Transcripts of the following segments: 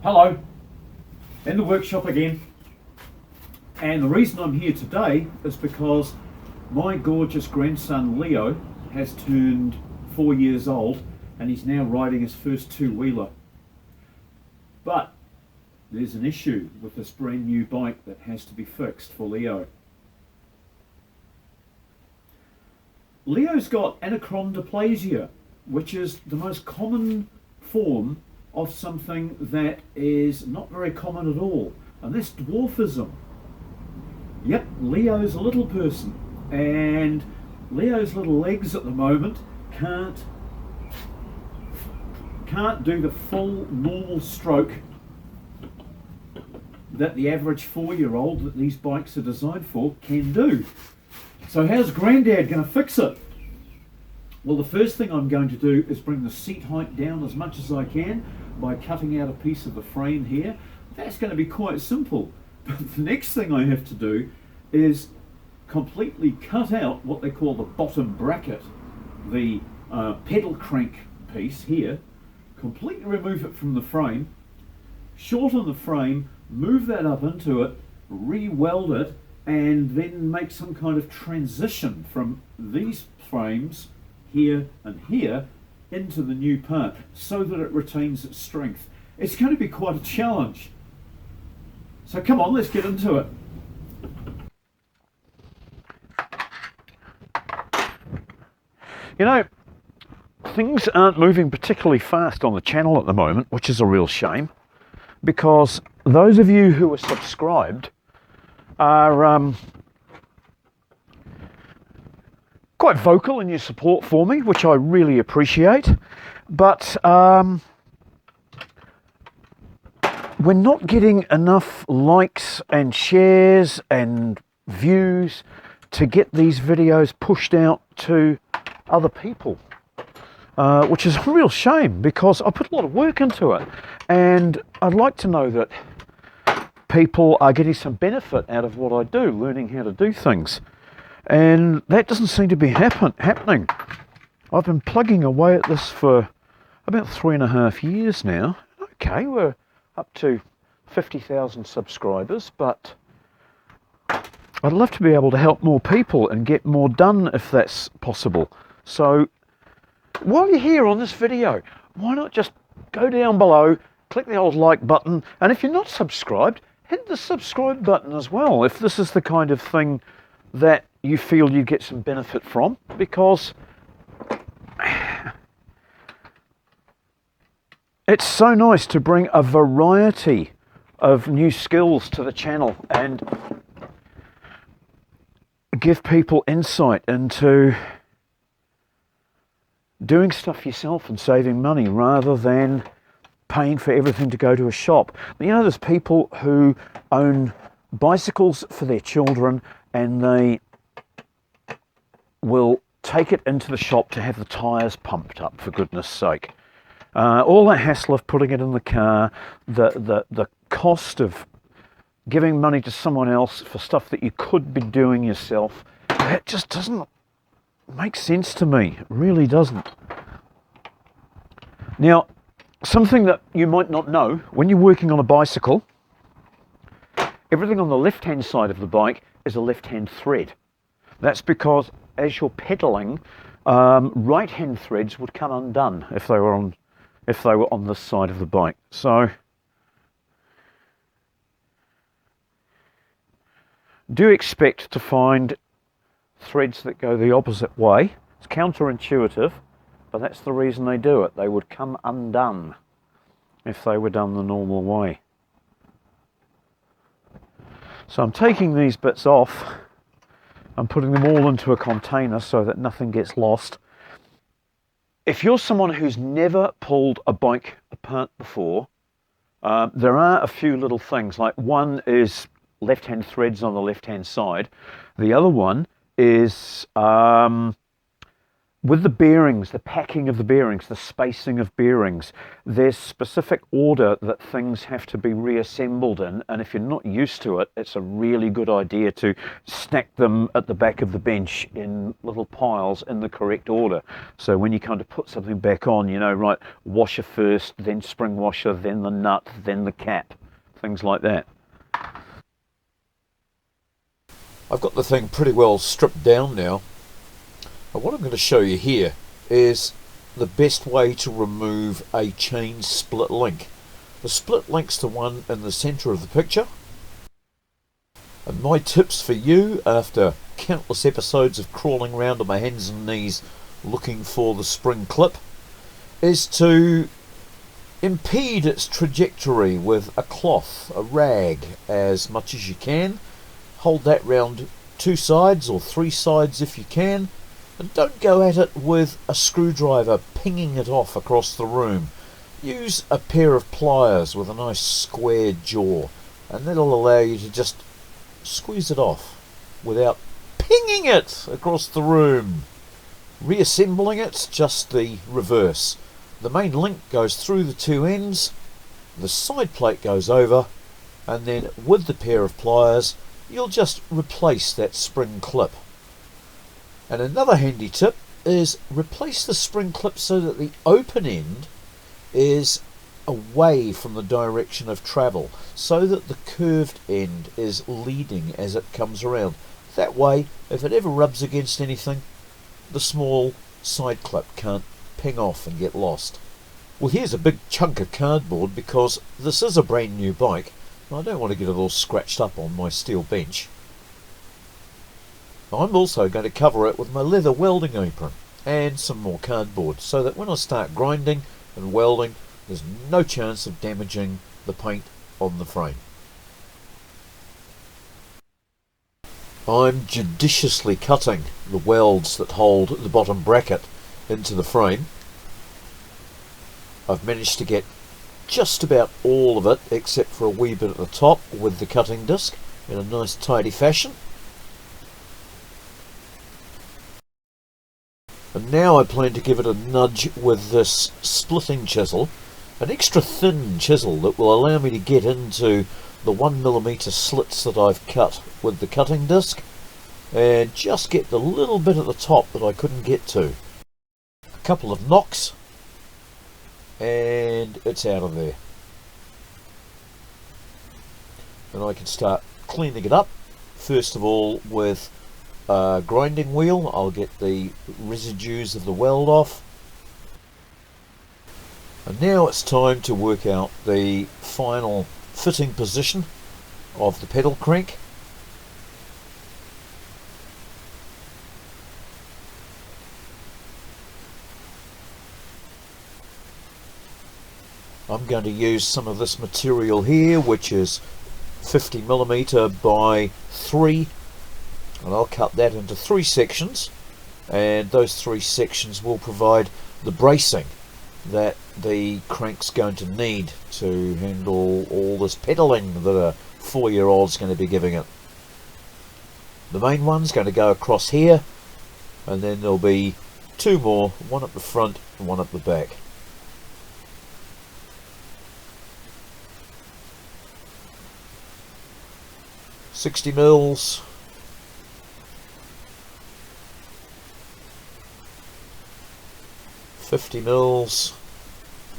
Hello, in the workshop again, and the reason I'm here today is because my gorgeous grandson Leo has turned 4 years old and he's now riding his first two-wheeler. But there's an issue with this brand new bike that has to be fixed for Leo. Leo's got Achondroplasia, which is the most common form of something that is not very common at all, and that's dwarfism. Yep, Leo's a little person, and Leo's little legs at the moment can't do the full normal stroke that the average 4-year-old that these bikes are designed for can do. So how's Granddad going to fix it? Well, the first thing I'm going to do is bring the seat height down as much as I can by cutting out a piece of the frame here. That's going to be quite simple. But the next thing I have to do is completely cut out what they call the bottom bracket, the pedal crank piece here, completely remove it from the frame, shorten the frame, move that up into it, re-weld it, and then make some kind of transition from these frames here and here into the new part so that it retains its strength. It's going to be quite a challenge. So come on, let's get into it. You know, things aren't moving particularly fast on the channel at the moment, which is a real shame, because those of you who are subscribed are quite vocal in your support for me, which I really appreciate, but we're not getting enough likes and shares and views to get these videos pushed out to other people, which is a real shame because I put a lot of work into it, and I'd like to know that people are getting some benefit out of what I do, learning how to do things. And that doesn't seem to be happening. I've been plugging away at this for about 3.5 years now. Okay, we're up to 50,000 subscribers, but I'd love to be able to help more people and get more done if that's possible. So while you're here on this video, why not just go down below, click the old like button, and if you're not subscribed, hit the subscribe button as well if this is the kind of thing that you feel you get some benefit from, because it's so nice to bring a variety of new skills to the channel and give people insight into doing stuff yourself and saving money rather than paying for everything to go to a shop. You know, there's people who own bicycles for their children and they will take it into the shop to have the tyres pumped up, for goodness sake. All that hassle of putting it in the car, the cost of giving money to someone else for stuff that you could be doing yourself, that just doesn't make sense to me. It really doesn't. Now, something that you might not know, when you're working on a bicycle, everything on the left-hand side of the bike is a left-hand thread. That's because as you're pedaling, right-hand threads would come undone if they were on this side of the bike. So do expect to find threads that go the opposite way. It's counterintuitive, but that's the reason they do it. They would come undone if they were done the normal way. So I'm taking these bits off. I'm putting them all into a container so that nothing gets lost. If you're someone who's never pulled a bike apart before, there are a few little things. Like, one is left-hand threads on the left-hand side. The other one is with the bearings, the packing of the bearings, the spacing of bearings, there's specific order that things have to be reassembled in, and if you're not used to it, it's a really good idea to stack them at the back of the bench in little piles in the correct order. So when you kind of put something back on, you know, right, washer first, then spring washer, then the nut, then the cap, things like that. I've got the thing pretty well stripped down now. But what I'm going to show you here is the best way to remove a chain split link. The split link's the one in the centre of the picture. And my tips for you, after countless episodes of crawling around on my hands and knees looking for the spring clip, is to impede its trajectory with a cloth, a rag, as much as you can. Hold that round 2 sides or 3 sides if you can. And don't go at it with a screwdriver pinging it off across the room. Use a pair of pliers with a nice square jaw, and that'll allow you to just squeeze it off without pinging it across the room. Reassembling it's just the reverse. The main link goes through the 2 ends, the side plate goes over, and then with the pair of pliers you'll just replace that spring clip. And another handy tip is replace the spring clip so that the open end is away from the direction of travel, so that the curved end is leading as it comes around. That way, if it ever rubs against anything, the small side clip can't ping off and get lost. Well, here's a big chunk of cardboard because this is a brand new bike and I don't want to get it all scratched up on my steel bench. I'm also going to cover it with my leather welding apron and some more cardboard so that when I start grinding and welding there's no chance of damaging the paint on the frame. I'm judiciously cutting the welds that hold the bottom bracket into the frame. I've managed to get just about all of it except for a wee bit at the top with the cutting disc in a nice tidy fashion. And now I plan to give it a nudge with this splitting chisel, an extra thin chisel that will allow me to get into the 1mm slits that I've cut with the cutting disc and just get the little bit at the top that I couldn't get to. A couple of knocks and it's out of there. And I can start cleaning it up, first of all with a grinding wheel. I'll get the residues of the weld off. And now it's time to work out the final fitting position of the pedal crank. I'm going to use some of this material here, which is 50mm by 3, and I'll cut that into 3 sections, and those 3 sections will provide the bracing that the crank's going to need to handle all this pedaling that a 4-year-old's going to be giving it. The main one's going to go across here, and then there'll be 2 more, one at the front and one at the back. $60mm, $50mm,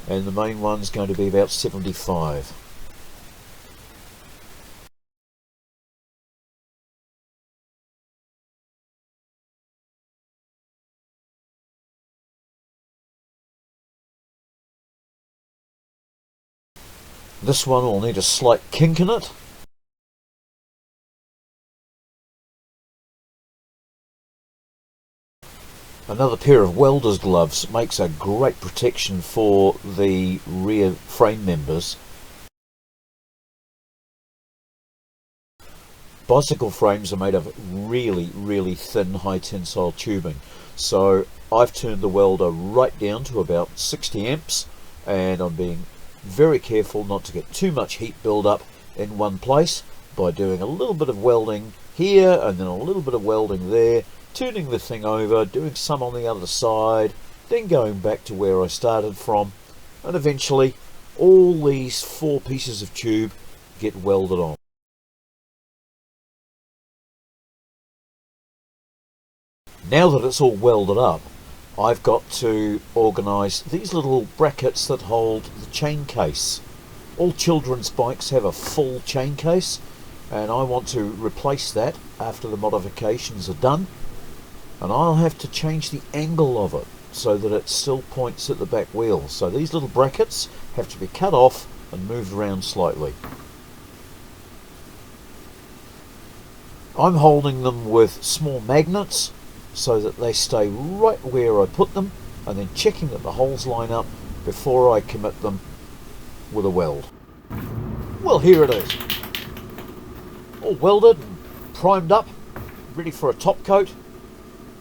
and the main one's going to be about 75. This one will need a slight kink in it. Another pair of welder's gloves makes a great protection for the rear frame members. Bicycle frames are made of really thin high tensile tubing, so I've turned the welder right down to about 60 amps and I'm being very careful not to get too much heat build up in one place by doing a little bit of welding here and then a little bit of welding there, turning the thing over, doing some on the other side, then going back to where I started from, and eventually all these 4 pieces of tube get welded on. Now that it's all welded up, I've got to organise these little brackets that hold the chain case. All children's bikes have a full chain case, and I want to replace that after the modifications are done, and I'll have to change the angle of it so that it still points at the back wheel. So these little brackets have to be cut off and moved around slightly. I'm holding them with small magnets so that they stay right where I put them, and then checking that the holes line up before I commit them with a weld. Well, here it is, all welded and primed up, ready for a top coat.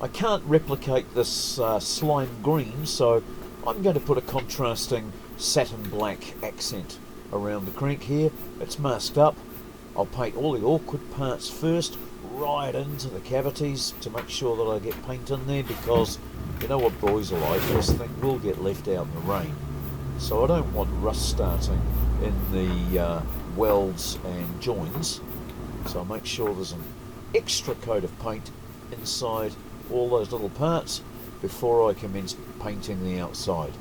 I can't replicate this slime green, so I'm going to put a contrasting satin black accent around the crank here. It's masked up. I'll paint all the awkward parts first, right into the cavities to make sure that I get paint in there, because you know what boys are like, this thing will get left out in the rain. So I don't want rust starting in the welds and joins, so I'll make sure there's an extra coat of paint inside all those little parts before I commence painting the outside.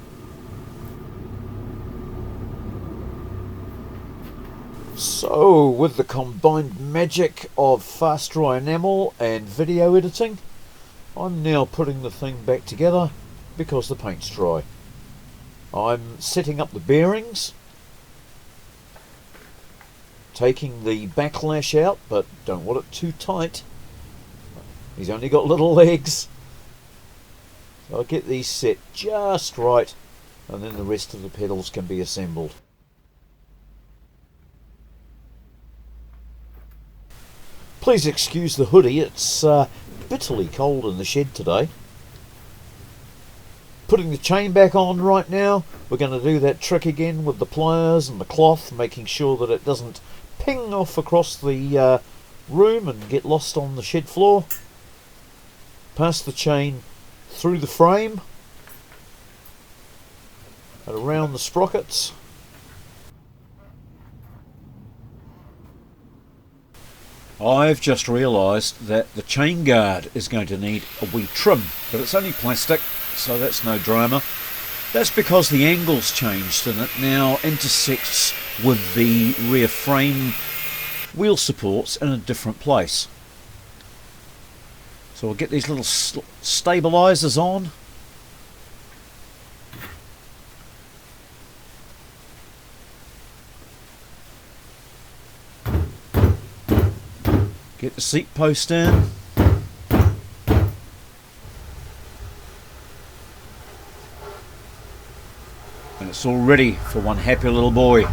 So, with the combined magic of fast dry enamel and video editing, I'm now putting the thing back together because the paint's dry. I'm setting up the bearings, taking the backlash out, but don't want it too tight. He's only got little legs. So I'll get these set just right, and then the rest of the pedals can be assembled. Please excuse the hoodie, it's bitterly cold in the shed today. Putting the chain back on right now. We're going to do that trick again with the pliers and the cloth, making sure that it doesn't ping off across the room and get lost on the shed floor. Pass the chain through the frame and around the sprockets. I've just realised that the chain guard is going to need a wee trim, but it's only plastic, so that's no drama. That's because the angle's changed and it now intersects with the rear frame wheel supports in a different place. So I'll get these little stabilisers on. Get the seat post in. And it's all ready for one happy little boy.